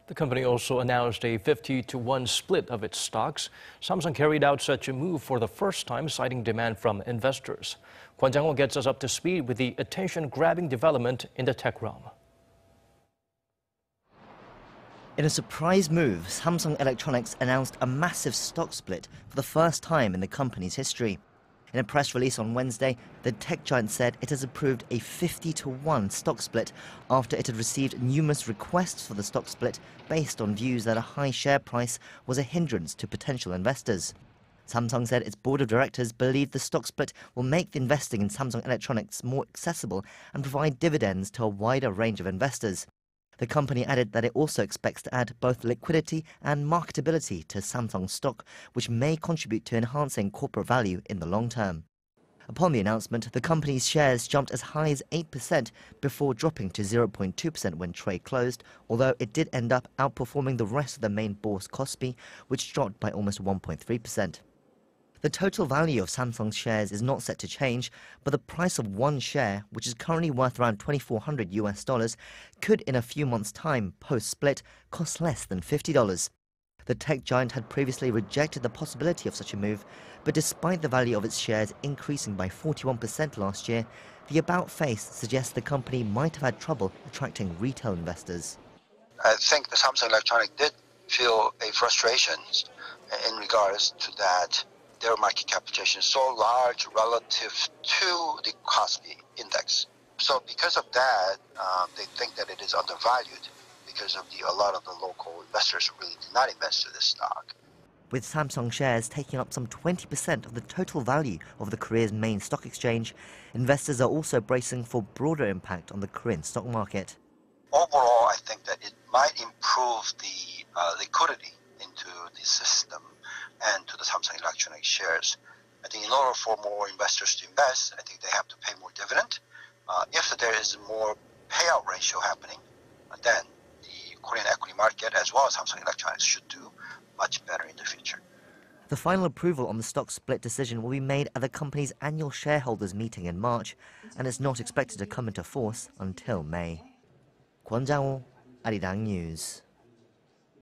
The company also announced a 50-to-1 split of its stocks. Samsung carried out such a move for the first time, citing demand from investors. Kwon Jang-ho gets us up to speed with the attention-grabbing development in the tech realm. In a surprise move, Samsung Electronics announced a massive stock split for the first time in the company's history. In a press release on Wednesday, the tech giant said it has approved a 50-to-1 stock split after it had received numerous requests for the stock split based on views that a high share price was a hindrance to potential investors. Samsung said its board of directors believe the stock split will make the investing in Samsung Electronics more accessible and provide dividends to a wider range of investors. The company added that it also expects to add both liquidity and marketability to Samsung's stock, which may contribute to enhancing corporate value in the long term. Upon the announcement, the company's shares jumped as high as 8% before dropping to 0.2% when trade closed, although it did end up outperforming the rest of the main bourse Kospi, which dropped by almost 1.3%. The total value of Samsung's shares is not set to change, but the price of one share, which is currently worth around $2,400, could in a few months' time, post-split, cost less than $50. The tech giant had previously rejected the possibility of such a move, but despite the value of its shares increasing by 41% last year, the about-face suggests the company might have had trouble attracting retail investors. I think the Samsung Electronics did feel a frustration in regards to that. Their market capitalization is so large relative to the Kospi index. So because of that, they think that it is undervalued because of a lot of the local investors who really did not invest in this stock. With Samsung shares taking up some 20% of the total value of the Korea's main stock exchange, investors are also bracing for broader impact on the Korean stock market. Overall, I think that it might improve the liquidity into the system and to the Samsung Electronics shares. I think in order for more investors to invest, I think they have to pay more dividend. If there is more payout ratio happening, then the Korean equity market as well as Samsung Electronics should do much better in the future. The final approval on the stock split decision will be made at the company's annual shareholders meeting in March, and it's not expected to come into force until May. Kwon Jang-ho, Arirang News.